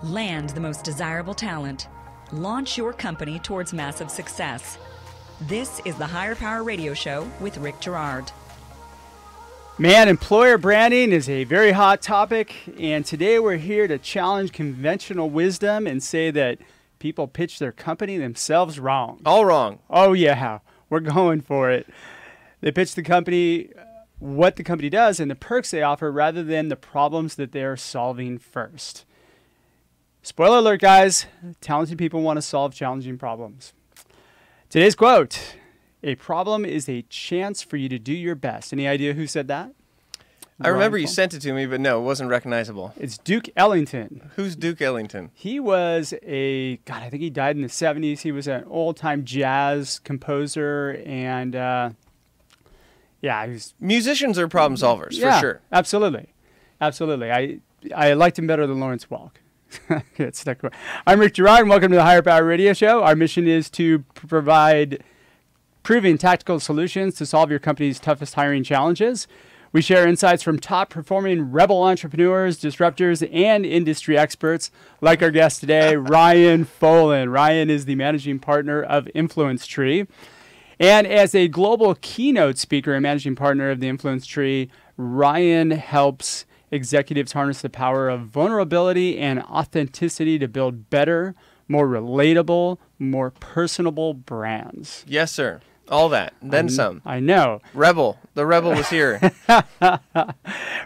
Land the most desirable talent. Launch your company towards massive success. This is the Higher Power Radio Show with Rick Girard. Man, employer branding is a very hot topic, and today we're here to challenge conventional wisdom and say that people pitch their company themselves wrong. All wrong. Oh yeah, we're going for it. They pitch the company what the company does and the perks they offer rather than the problems that they're solving first. Spoiler alert, guys. Talented people want to solve challenging problems. Today's quote: a problem is a chance for you to do your best. Any idea who said that? I remember you sent it to me, but no, it wasn't recognizable. It's Duke Ellington. Who's Duke Ellington? He was I think he died in the 70s. He was an old-time jazz composer, and he's... Musicians are problem solvers, for sure. Absolutely. I liked him better than Lawrence Welk. I'm Rick Girard, and welcome to the Higher Power Radio Show. Our mission is to provide proven tactical solutions to solve your company's toughest hiring challenges. We share insights from top-performing rebel entrepreneurs, disruptors, and industry experts, like our guest today, Ryan Foland. Ryan is the managing partner of Influence Tree. And as a global keynote speaker and managing partner of the Influence Tree, Ryan helps executives harness the power of vulnerability and authenticity to build better, more relatable, more personable brands. Yes, sir. All that. Then some. I know. Rebel. The rebel was here.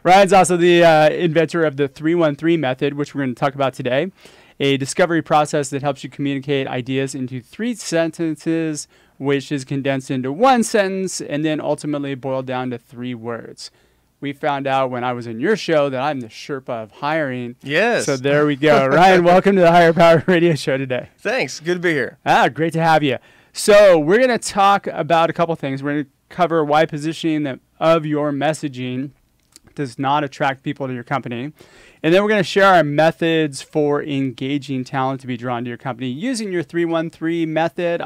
Ryan's also the inventor of the 313 method, which we're going to talk about today, a discovery process that helps you communicate ideas into 3 sentences, which is condensed into 1 sentence and then ultimately boiled down to 3 words. We found out when I was in your show that I'm the Sherpa of hiring. Yes. So there we go. Ryan, welcome to the Higher Power Radio Show today. Thanks. Good to be here. Great to have you. So we're going to talk about a couple things. We're going to cover why positioning of your messaging does not attract people to your company. And then we're going to share our methods for engaging talent to be drawn to your company using your 313 method.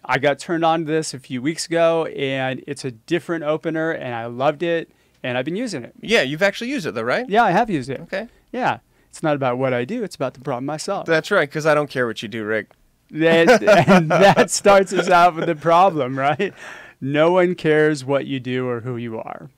I got turned on to this a few weeks ago, and it's a different opener, and I loved it, and I've been using it. Yeah, you've actually used it, though, right? Yeah, I have used it. Okay. Yeah. It's not about what I do. It's about the problem I solve. That's right, because I don't care what you do, Rick. And that starts us out with the problem, right? No one cares what you do or who you are.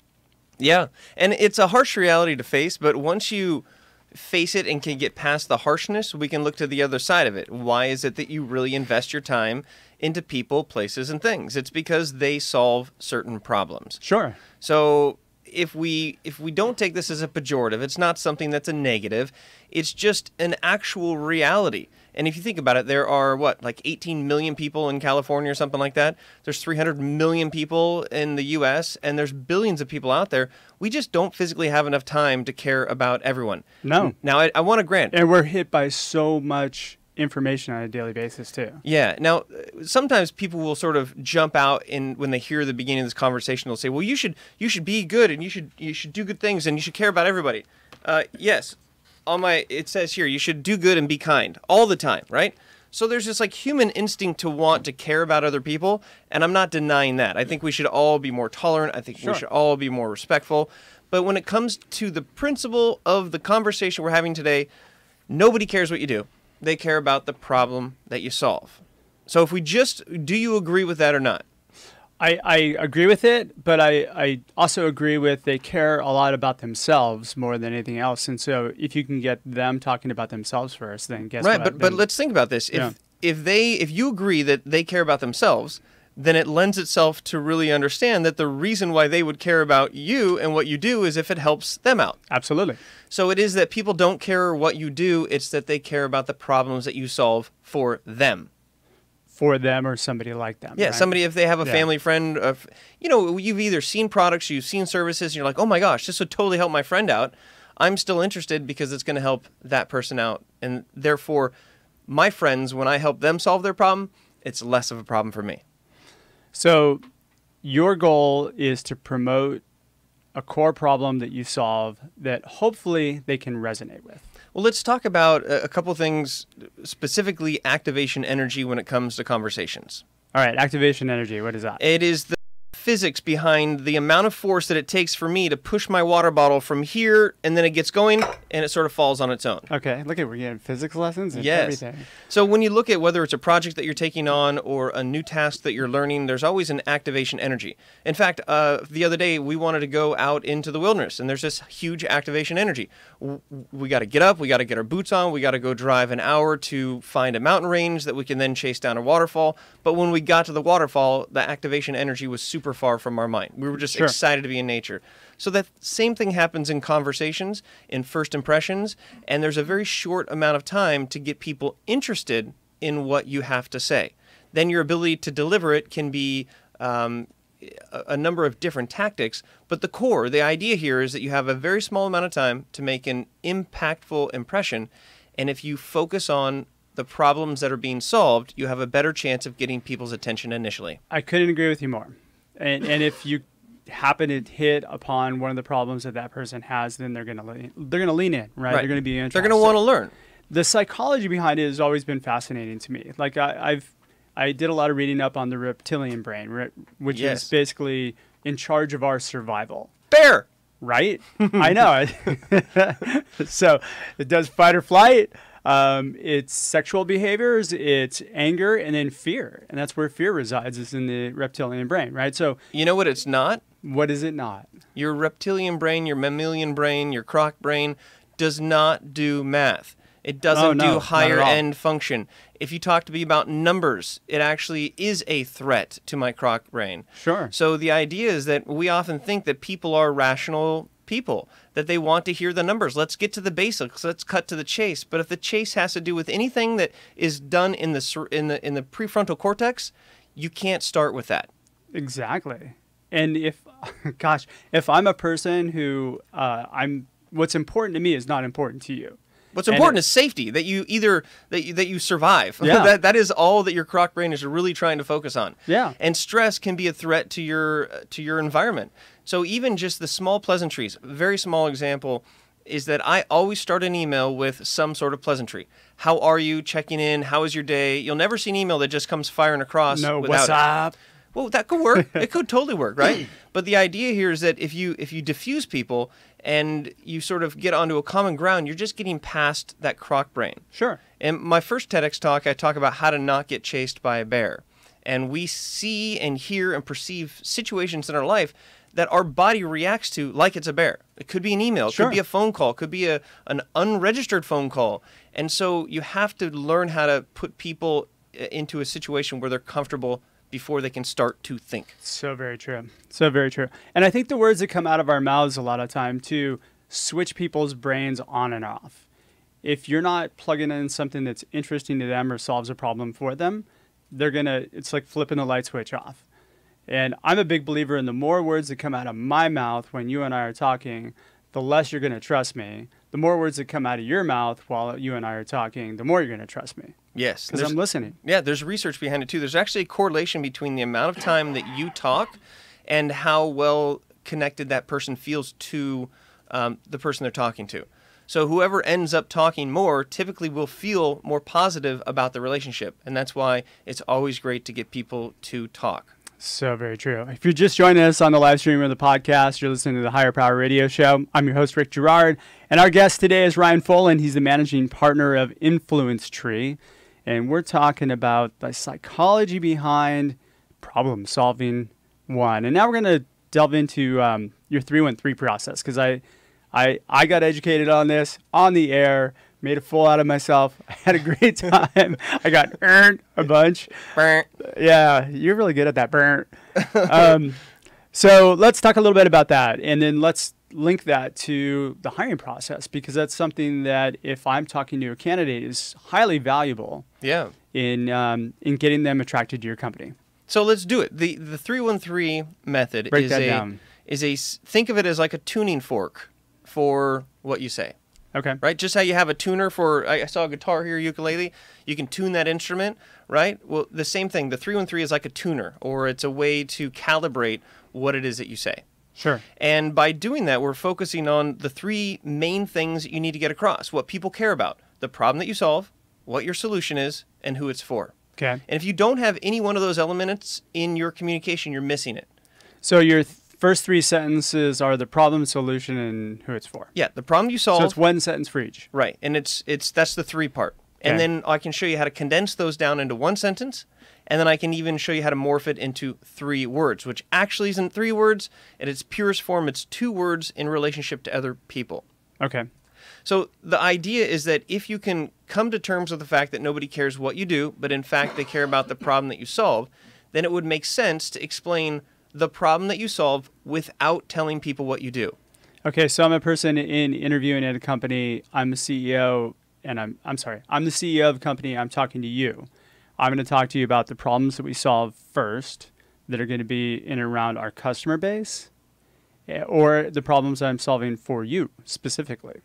Yeah, and it's a harsh reality to face, but once you face it and can get past the harshness, we can look to the other side of it. Why is it that you really invest your time into people, places, and things? It's because they solve certain problems. Sure. So if we don't take this as a pejorative, it's not something that's a negative. It's just an actual reality. And if you think about it, there are, like 18 million people in California or something like that. There's 300 million people in the U.S., and there's billions of people out there. We just don't physically have enough time to care about everyone. No. Now, I want to grant. And we're hit by so much information on a daily basis, too. Yeah. Now, sometimes people will sort of jump out when they hear the beginning of this conversation. They'll say, well, you should be good, and you should do good things, and you should care about everybody. Yes. It says here, you should do good and be kind all the time, right? So there's this like human instinct to want to care about other people, and I'm not denying that. I think we should all be more tolerant. I think we should all be more respectful. But when it comes to the principle of the conversation we're having today, nobody cares what you do. They care about the problem that you solve. So do you agree with that or not? I agree with it, but I also agree with they care a lot about themselves more than anything else. And so if you can get them talking about themselves first, then guess what? Right, but let's think about this. If you agree that they care about themselves, then it lends itself to really understand that the reason why they would care about you and what you do is if it helps them out. Absolutely. So it is that people don't care what you do, it's that they care about the problems that you solve for them. For them or somebody like them. Yeah, right? Somebody, if they have a family friend, you've either seen products, you've seen services, and you're like, oh my gosh, this would totally help my friend out. I'm still interested because it's going to help that person out. And therefore, my friends, when I help them solve their problem, it's less of a problem for me. So your goal is to promote a core problem that you solve that hopefully they can resonate with. Well, let's talk about a couple things, specifically activation energy when it comes to conversations. All right, activation energy, what is that? It is the physics behind the amount of force that it takes for me to push my water bottle from here, and then it gets going, and it sort of falls on its own. Okay, look at, we're getting physics lessons and Yes. everything. So when you look at whether it's a project that you're taking on or a new task that you're learning, there's always an activation energy. In fact, the other day we wanted to go out into the wilderness, and there's this huge activation energy. We got to get up, we got to get our boots on, we got to go drive an hour to find a mountain range that we can then chase down a waterfall. But when we got to the waterfall, the activation energy was super far from our mind. We were just excited to be in nature. So that same thing happens in conversations, in first impressions, and there's a very short amount of time to get people interested in what you have to say. Then your ability to deliver it can be a number of different tactics, but the core, the idea here is that you have a very small amount of time to make an impactful impression, and if you focus on the problems that are being solved, you have a better chance of getting people's attention initially. I couldn't agree with you more. And if you happen to hit upon one of the problems that person has, then they're gonna lean in, right? They're gonna be interested. They're gonna want to learn. The psychology behind it has always been fascinating to me. Like I did a lot of reading up on the reptilian brain, which is basically in charge of our survival. Bear. Right? I know. So it does fight or flight. It's sexual behaviors, it's anger, and then fear. And that's where fear resides, is in the reptilian brain, right? So you know what it's not? What is it not? Your reptilian brain, your mammalian brain, your croc brain does not do math. It doesn't do higher end function. If you talk to me about numbers, it actually is a threat to my croc brain. Sure. So the idea is that we often think that people are rational people, that they want to hear the numbers. Let's get to the basics. Let's cut to the chase. But if the chase has to do with anything that is done in the prefrontal cortex, you can't start with that. Exactly. And if I'm a person who what's important to me is not important to you. What's important is safety, that you survive. Yeah. that is all that your croc brain is really trying to focus on. Yeah. And stress can be a threat to your environment. So even just the small pleasantries, a very small example is that I always start an email with some sort of pleasantry. How are you? Checking in. How is your day? You'll never see an email that just comes firing across without what's up? Well, that could work. It could totally work, right? But the idea here is that if you diffuse people and you sort of get onto a common ground, you're just getting past that croc brain. Sure. In my first TEDx talk, I talk about how to not get chased by a bear. And we see and hear and perceive situations in our life that our body reacts to like it's a bear. It could be an email, it could be a phone call, it could be an unregistered phone call. And so you have to learn how to put people into a situation where they're comfortable before they can start to think. So very true. So very true. And I think the words that come out of our mouths a lot of time to switch people's brains on and off. If you're not plugging in something that's interesting to them or solves a problem for them, it's like flipping the light switch off. And I'm a big believer in the more words that come out of my mouth when you and I are talking, the less you're going to trust me. The more words that come out of your mouth while you and I are talking, the more you're going to trust me. Yes. Because I'm listening. Yeah, there's research behind it too. There's actually a correlation between the amount of time that you talk and how well connected that person feels to the person they're talking to. So whoever ends up talking more typically will feel more positive about the relationship. And that's why it's always great to get people to talk. So very true. If you're just joining us on the live stream or the podcast, you're listening to the Higher Power Radio Show. I'm your host, Rick Girard, and our guest today is Ryan Foland. He's the managing partner of Influence Tree, and we're talking about the psychology behind problem solving one. And now we're going to delve into your 313 process, because I got educated on this on the air, made a fool out of myself. I had a great time. I got earned a bunch. Yeah, you're really good at that. So let's talk a little bit about that, and then let's link that to the hiring process, because that's something that if I'm talking to a candidate is highly valuable. Yeah. In getting them attracted to your company. So let's do it. The 313 method is think of it as like a tuning fork for what you say. Okay. Right? Just how you have a tuner for, I saw a guitar here, ukulele, you can tune that instrument, right? Well, the same thing. The 313 is like a tuner, or it's a way to calibrate what it is that you say. Sure. And by doing that, we're focusing on the three main things you need to get across, what people care about, the problem that you solve, what your solution is, and who it's for. Okay. And if you don't have any one of those elements in your communication, you're missing it. So your first three sentences are the problem, solution, and who it's for. Yeah, the problem you solve. So it's one sentence for each. Right, and that's the three part. And Okay. then I can show you how to condense those down into one sentence, and then I can even show you how to morph it into 3 words, which actually isn't 3 words. In its purest form, it's 2 words in relationship to other people. Okay. So the idea is that if you can come to terms with the fact that nobody cares what you do, but in fact they care about the problem that you solve, then it would make sense to explain the problem that you solve without telling people what you do. Okay, so I'm a person in interviewing at a company. I'm the CEO, and I'm sorry. I'm the CEO of a company. I'm talking to you. I'm going to talk to you about the problems that we solve first that are going to be in and around our customer base, or the problems I'm solving for you specifically.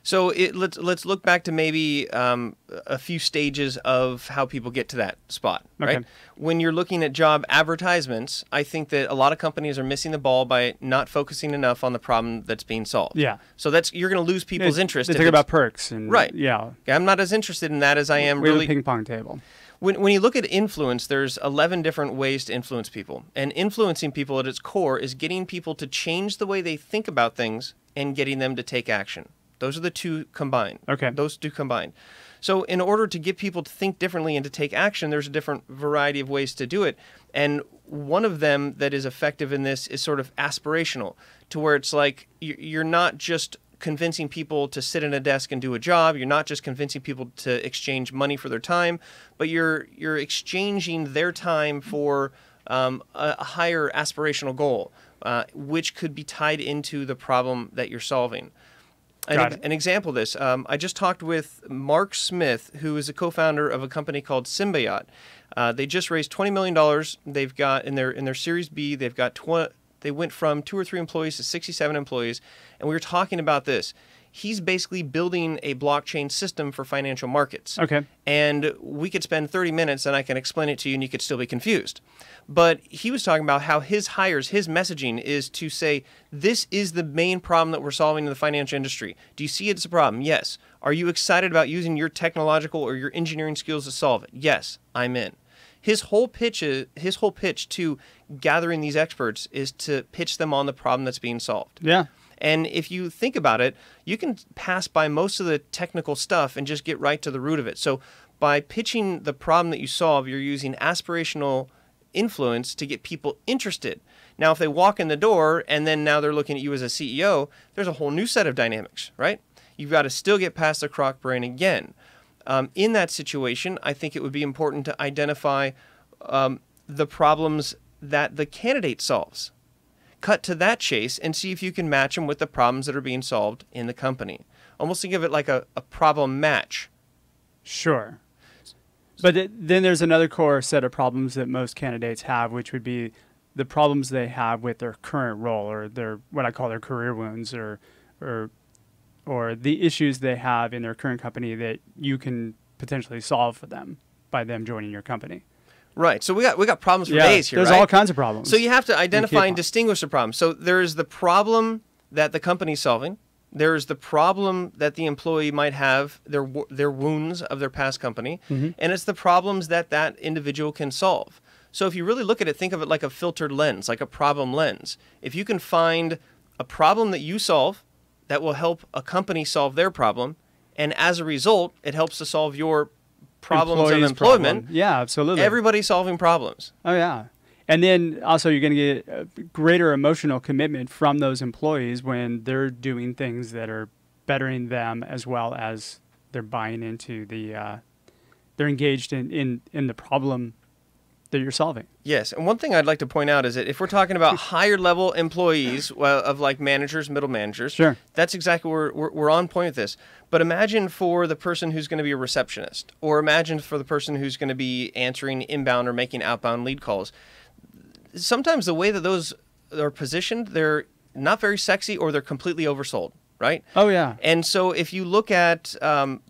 So let's look back to maybe a few stages of how people get to that spot, right? Okay. When you're looking at job advertisements, I think that a lot of companies are missing the ball by not focusing enough on the problem that's being solved. Yeah. So you're going to lose people's interest. They if talk it's- about perks and Right. Yeah. I'm not as interested in that as I am We have really. a ping pong table. When you look at influence, there's 11 different ways to influence people. And influencing people at its core is getting people to change the way they think about things and getting them to take action. Those are the two combined. Okay. Those two combined. So in order to get people to think differently and to take action, there's a different variety of ways to do it. And one of them that is effective in this is sort of aspirational, to where it's like you're not just convincing people to sit in a desk and do a job. You're not just convincing people to exchange money for their time, but you're exchanging their time for a higher aspirational goal, which could be tied into the problem that you're solving. An example of this, I just talked with Mark Smith, who is a co-founder of a company called Symbiote. They just raised $20 million. They've got in their Series B, they've got they went from 2 or 3 employees to 67 employees, and we were talking about this. He's basically building a blockchain system for financial markets. Okay. And we could spend 30 minutes and I can explain it to you and you could still be confused. But he was talking about how his hires, his messaging is to say, this is the main problem that we're solving in the financial industry. Do you see it as a problem? Yes. Are you excited about using your technological or your engineering skills to solve it? Yes, I'm in. His whole pitch to gathering these experts is to pitch them on the problem that's being solved. Yeah. And if you think about it, you can pass by most of the technical stuff and just get right to the root of it. So by pitching the problem that you solve, you're using aspirational influence to get people interested. Now, if they walk in the door and then now they're looking at you as a CEO, there's a whole new set of dynamics, right? You've got to still get past the crock brain again. In that situation, I think it would be important to identify the problems that the candidate solves. Cut to that chase and see if you can match them with the problems that are being solved in the company. Almost think of it like a problem match. Sure. But then there's another core set of problems that most candidates have, which would be the problems they have with their current role, or their what I call their career wounds, or the issues they have in their current company that you can potentially solve for them by them joining your company. Right. So we got problems for days here, there's right? all kinds of problems. So you have to identify and distinguish the problem. So there is the problem that the company's solving. There is the problem that the employee might have, their wounds of their past company. Mm-hmm. And it's the problems that that individual can solve. So if you really look at it, think of it like a filtered lens, like a problem lens. If you can find a problem that you solve that will help a company solve their problem, and as a result, it helps to solve your problems of employment. Yeah, absolutely. Everybody's solving problems. Oh, yeah. And then also you're going to get a greater emotional commitment from those employees when they're doing things that are bettering them, as well as they're buying into they're engaged in the problem that you're solving. Yes, and one thing I'd like to point out is that if we're talking about higher level employees of like managers, middle managers, sure, that's exactly where we're on point with this. But imagine for the person who's going to be a receptionist, or imagine for the person who's going to be answering inbound or making outbound lead calls. Sometimes the way that those are positioned, they're not very sexy or they're completely oversold, right? Oh, yeah. And so if you look at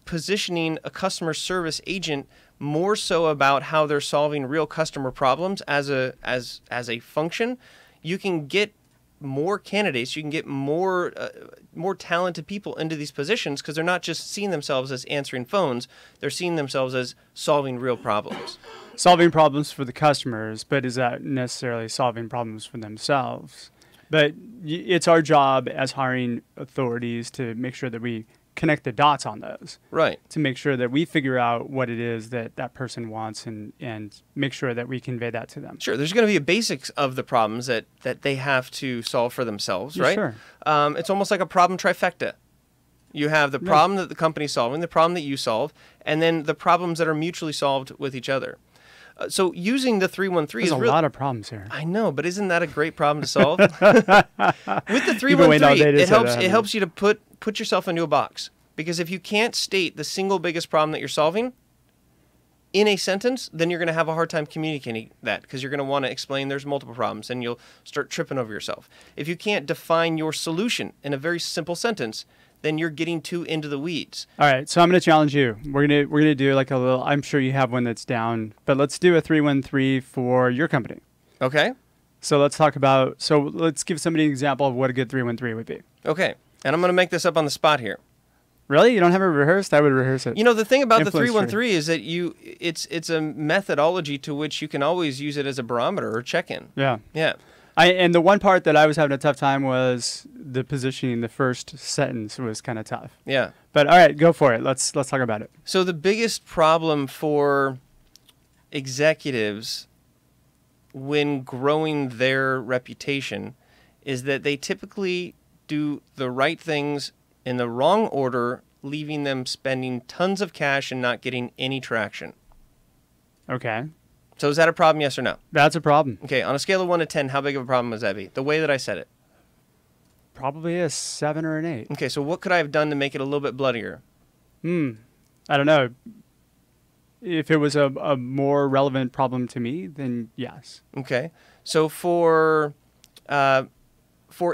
positioning a customer service agent more so about how they're solving real customer problems as a function, you can get more candidates, you can get more talented people into these positions because they're not just seeing themselves as answering phones, they're seeing themselves as solving real problems. Solving problems for the customers, but is that necessarily solving problems for themselves? But it's our job as hiring authorities to make sure that we connect the dots on those. Right. To make sure that we figure out what it is that that person wants and make sure that we convey that to them. Sure. There's going to be a basics of the problems that they have to solve for themselves, right? Sure. It's almost like a problem trifecta. You have the problem that the company's solving, the problem that you solve, and then the problems that are mutually solved with each other. So using the 313 There's is a lot of problems here. I know, but isn't that a great problem to solve? With the 313, it helps you to put yourself into a box. Because if you can't state the single biggest problem that you're solving in a sentence, then you're going to have a hard time communicating that because you're going to want to explain there's multiple problems and you'll start tripping over yourself. If you can't define your solution in a very simple sentence, then you're getting too into the weeds. All right, so I'm going to challenge you. We're gonna do like a little. I'm sure you have one that's down, but let's do a 313 for your company. Okay. So let's talk about. So let's give somebody an example of what a good 313 would be. Okay, and I'm going to make this up on the spot here. Really, you don't have it rehearsed? I would rehearse it. You know, the thing about the 313 is that it's a methodology to which you can always use it as a barometer or check-in. Yeah. Yeah. And the one part that I was having a tough time was the positioning. The first sentence was kind of tough. Yeah. But all right, go for it. Let's talk about it. So the biggest problem for executives when growing their reputation is that they typically do the right things in the wrong order, leaving them spending tons of cash and not getting any traction. Okay. So is that a problem, yes or no? That's a problem. Okay, on a scale of 1 to 10, how big of a problem would that be? The way that I said it. Probably a 7 or an 8. Okay, so what could I have done to make it a little bit bloodier? I don't know. If it was a more relevant problem to me, then yes. Okay, so for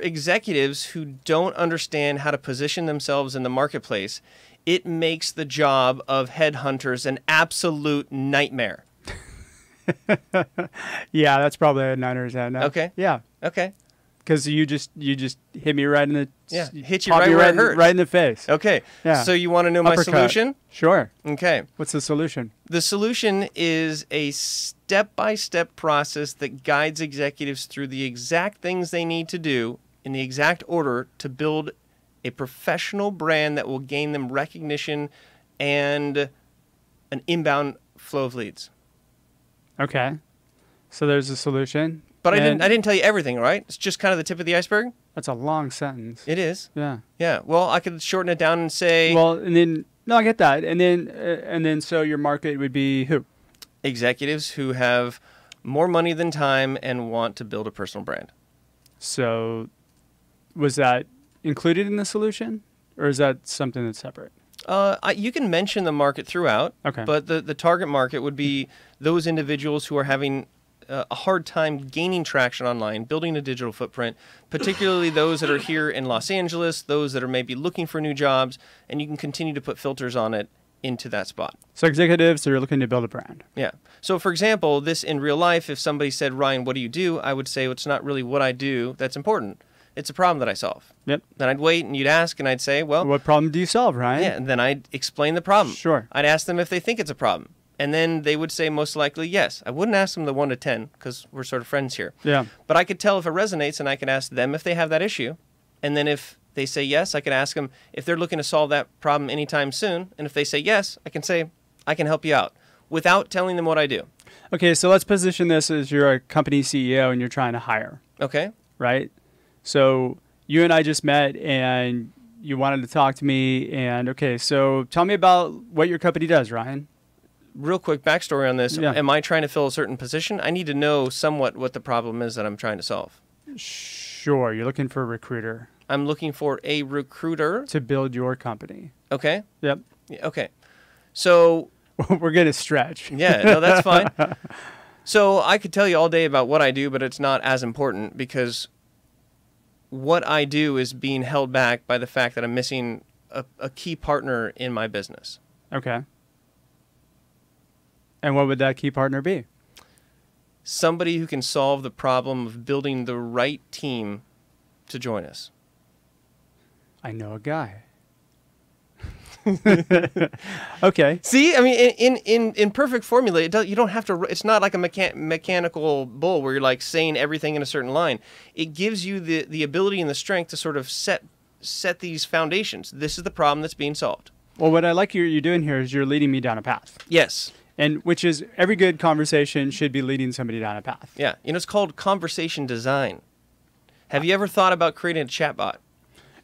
executives who don't understand how to position themselves in the marketplace, it makes the job of headhunters an absolute nightmare. Yeah, that's probably a 9 or a 10. Okay. Yeah. Okay. Because you just hit me right in the hit you right where it hurts. Right in the face. Okay. Yeah. So you want to know my solution? Sure. Okay. What's the solution? The solution is a step-by-step process that guides executives through the exact things they need to do in the exact order to build a professional brand that will gain them recognition and an inbound flow of leads. Okay. So there's a solution. But I didn't tell you everything, right? It's just kind of the tip of the iceberg. That's a long sentence. It is. Yeah. Yeah. Well, I could shorten it down and say. Well, and then no, I get that. And then so your market would be who? Executives who have more money than time and want to build a personal brand. So, was that included in the solution, or is that something that's separate? You can mention the market throughout. Okay. But the target market would be those individuals who are having a hard time gaining traction online, building a digital footprint, particularly those that are here in Los Angeles, those that are maybe looking for new jobs, and you can continue to put filters on it into that spot. So executives are looking to build a brand. Yeah. So for example, this in real life, if somebody said, Ryan, what do you do? I would say, well, it's not really what I do that's important. It's a problem that I solve. Yep. Then I'd wait and you'd ask and I'd say, well. What problem do you solve, Ryan? Yeah, and then I'd explain the problem. Sure. I'd ask them if they think it's a problem. And then they would say most likely yes. I wouldn't ask them the 1 to 10 because we're sort of friends here. Yeah. But I could tell if it resonates and I could ask them if they have that issue. And then if they say yes, I could ask them if they're looking to solve that problem anytime soon. And if they say yes, I can say, I can help you out without telling them what I do. Okay, so let's position this as you're a company CEO and you're trying to hire. Okay. Right? So you and I just met and you wanted to talk to me. And okay, so tell me about what your company does, Ryan. Real quick backstory on this. Yeah. Am I trying to fill a certain position? I need to know somewhat what the problem is that I'm trying to solve. Sure. You're looking for a recruiter. I'm looking for a recruiter. To build your company. Okay. Yep. Okay. So. We're going to stretch. Yeah, no, that's fine. So I could tell you all day about what I do, but it's not as important because what I do is being held back by the fact that I'm missing a key partner in my business. Okay. And what would that key partner be? Somebody who can solve the problem of building the right team to join us? I know a guy. Okay. See, I mean, in perfect formula, you don't have to. It's not like a mechanical bull where you're like saying everything in a certain line. It gives you the ability and the strength to sort of set these foundations. This is the problem that's being solved. Well, what I like you're doing here is you're leading me down a path. Yes. And which is every good conversation should be leading somebody down a path. Yeah. It's called conversation design. Have you ever thought about creating a chatbot?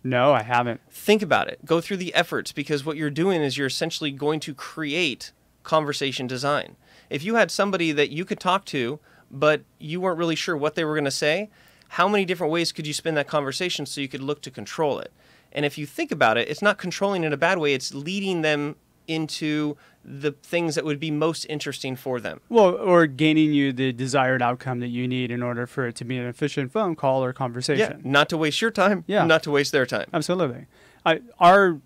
No, I haven't. Think about it. Go through the efforts, because what you're doing is you're essentially going to create conversation design. If you had somebody that you could talk to, but you weren't really sure what they were going to say, how many different ways could you spin that conversation so you could look to control it? And if you think about it, it's not controlling in a bad way. It's leading them into the things that would be most interesting for them. Well, or gaining you the desired outcome that you need in order for it to be an efficient phone call or conversation. Yeah, not to waste your time, not to waste their time. Absolutely. Our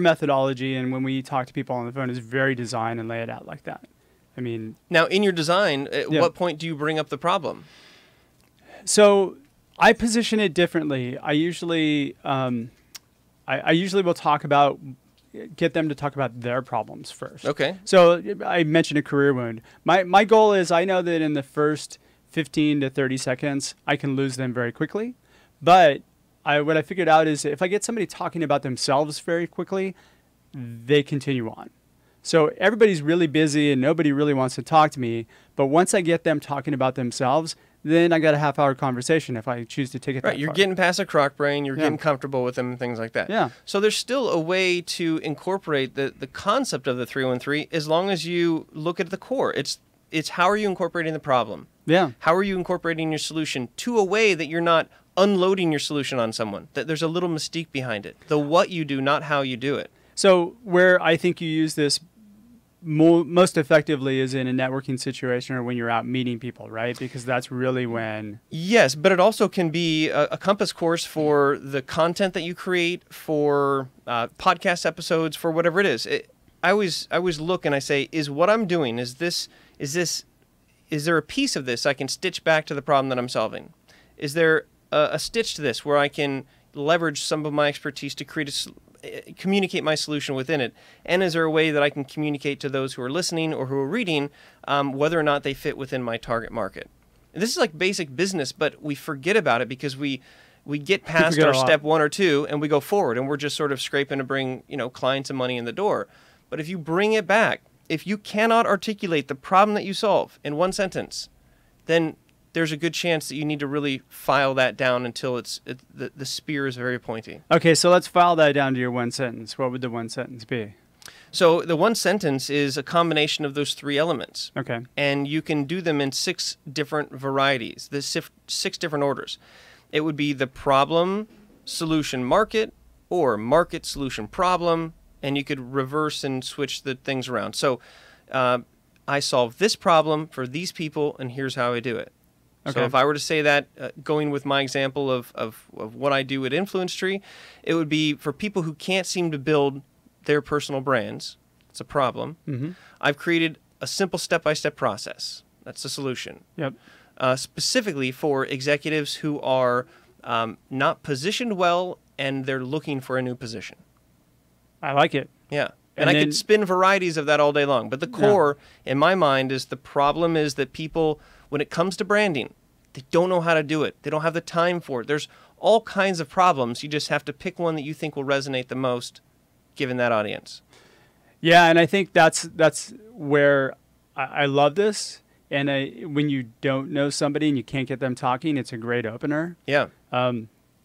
methodology, and when we talk to people on the phone, is very design and lay it out like that. I mean... Now, in your design, at what point do you bring up the problem? So I position it differently. I usually will get them to talk about their problems first. Okay. So I mentioned a career wound. My goal is I know that in the first 15 to 30 seconds, I can lose them very quickly. But what I figured out is if I get somebody talking about themselves very quickly, they continue on. So everybody's really busy and nobody really wants to talk to me. But once I get them talking about themselves, then I got a half-hour conversation if I choose to take it that far. You're getting past a crock brain, you're getting comfortable with them and things like that. Yeah. So there's still a way to incorporate the concept of the 313 as long as you look at the core. It's how are you incorporating the problem? Yeah. How are you incorporating your solution to a way that you're not unloading your solution on someone, that there's a little mystique behind it. The what you do, not how you do it. So where I think you use this most effectively is in a networking situation or when you're out meeting people, right? Because that's really when... Yes, but it also can be a compass course for the content that you create, for podcast episodes, for whatever it is. I always look and I say, is what I'm doing, is there a piece of this I can stitch back to the problem that I'm solving? Is there a stitch to this where I can leverage some of my expertise to communicate my solution within it? And is there a way that I can communicate to those who are listening or who are reading whether or not they fit within my target market? And this is like basic business, but we forget about it because we get past our step 1 or 2 and we go forward and we're just sort of scraping to bring clients and money in the door. But if you bring it back, if you cannot articulate the problem that you solve in one sentence, then there's a good chance that you need to really file that down until the spear is very pointy. Okay, so let's file that down to your one sentence. What would the one sentence be? So the one sentence is a combination of those 3 elements. Okay. And you can do them in 6 different varieties, 6 different orders. It would be the problem, solution, market, or market, solution, problem, and you could reverse and switch the things around. So I solve this problem for these people, and here's how I do it. Okay. So if I were to say that, going with my example of what I do at Influence Tree, it would be for people who can't seem to build their personal brands. It's a problem. Mm-hmm. I've created a simple step-by-step process. That's the solution. Yep. Specifically for executives who are not positioned well and they're looking for a new position. I like it. Yeah. And I could spin varieties of that all day long. But the core, in my mind, is the problem is that people, when it comes to branding, they don't know how to do it. They don't have the time for it. There's all kinds of problems. You just have to pick one that you think will resonate the most given that audience. Yeah, and I think that's where I love this. And when you don't know somebody and you can't get them talking, it's a great opener. Yeah.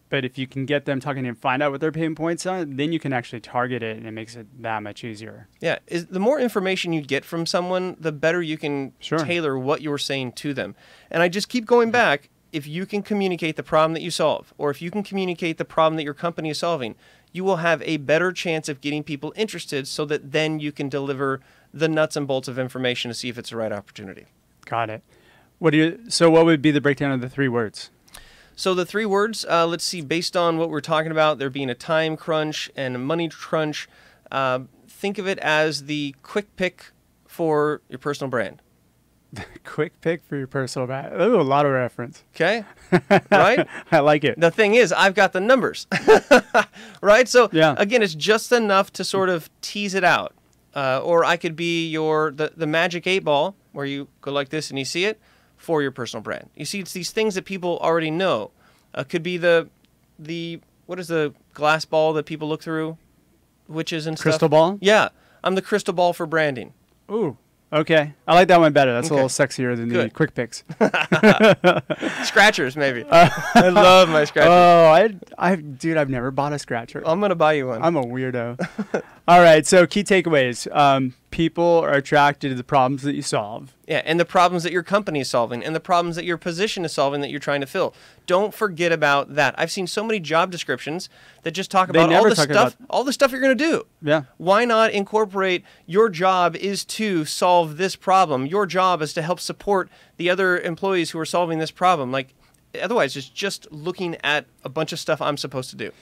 But if you can get them talking and find out what their pain points are, then you can actually target it, and it makes it that much easier. Yeah. The more information you get from someone, the better you can tailor what you're saying to them. And I just keep going back. If you can communicate the problem that you solve, or if you can communicate the problem that your company is solving, you will have a better chance of getting people interested so that then you can deliver the nuts and bolts of information to see if it's the right opportunity. Got it. So what would be the breakdown of the 3 words? So the 3 words, let's see, based on what we're talking about, there being a time crunch and a money crunch, think of it as the quick pick for your personal brand. Quick pick for your personal brand. Ooh, a lot of reference. Okay, right? I like it. The thing is, I've got the numbers, right? So Yeah. again, it's just enough to sort of tease it out. Or I could be the magic 8-ball where you go like this and you see it for your personal brand. You see, it's these things that people already know. Could be the what is the glass ball that people look through, witches and stuff? Crystal ball? Yeah, I'm the crystal ball for branding. Ooh, okay. I like that one better. That's a Okay. little sexier than the Good. quick picks. Scratchers, maybe. I love my scratchers. Oh, dude, I've never bought a scratcher. I'm gonna buy you one. I'm a weirdo. All right, so key takeaways. People are attracted to the problems that you solve. Yeah, and the problems that your company is solving, and the problems that your position is solving that you're trying to fill. Don't forget about that. I've seen so many job descriptions that just talk about never talk about- all the stuff you're going to do. Yeah. Why not incorporate your job is to solve this problem? Your job is to help support the other employees who are solving this problem. Like, otherwise, it's just looking at a bunch of stuff I'm supposed to do.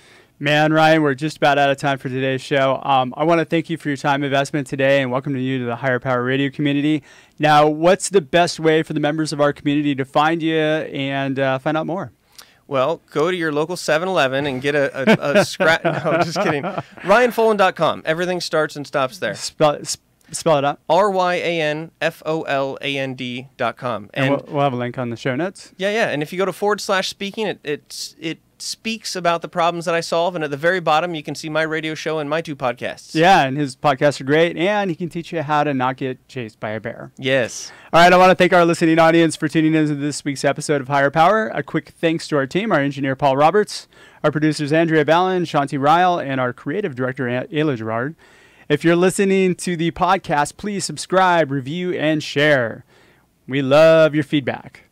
Man, Ryan, we're just about out of time for today's show. I want to thank you for your time investment today and welcome you to the Higher Power Radio community. Now, what's the best way for the members of our community to find you and find out more? Well, go to your local 7-Eleven and get a scratch. No, just kidding. RyanFoland.com. Everything starts and stops there. Spell it out. RyanFoland.com. And we'll have a link on the show notes. Yeah. And if you go to /speaking, it speaks about the problems that I solve. And at the very bottom, you can see my radio show and my 2 podcasts. Yeah, and his podcasts are great. And he can teach you how to not get chased by a bear. Yes. All right, I want to thank our listening audience for tuning in to this week's episode of Higher Power. A quick thanks to our team, our engineer, Paul Roberts, our producers, Andrea Ballin, Shanti Ryle, and our creative director, Ayla Gerard. If you're listening to the podcast, please subscribe, review, and share. We love your feedback.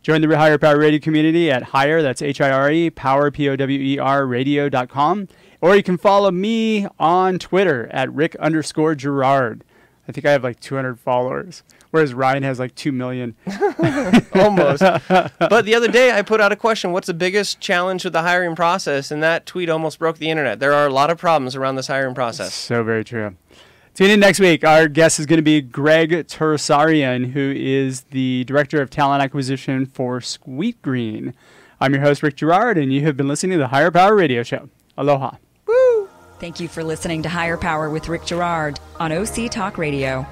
Join the Higher Power Radio community at Higher, that's H-I-R-E, Power, P-O-W-E-R, radio.com. Or you can follow me on Twitter at Rick_Gerard. I think I have like 200 followers, whereas Ryan has like 2 million. Almost. But the other day, I put out a question, what's the biggest challenge with the hiring process? And that tweet almost broke the internet. There are a lot of problems around this hiring process. So very true. Tune in next week. Our guest is going to be Greg Tursarian, who is the Director of Talent Acquisition for Sweetgreen. I'm your host, Rick Gerard, and you have been listening to the Higher Power Radio Show. Aloha. Thank you for listening to Higher Power with Rick Gerard on OC Talk Radio.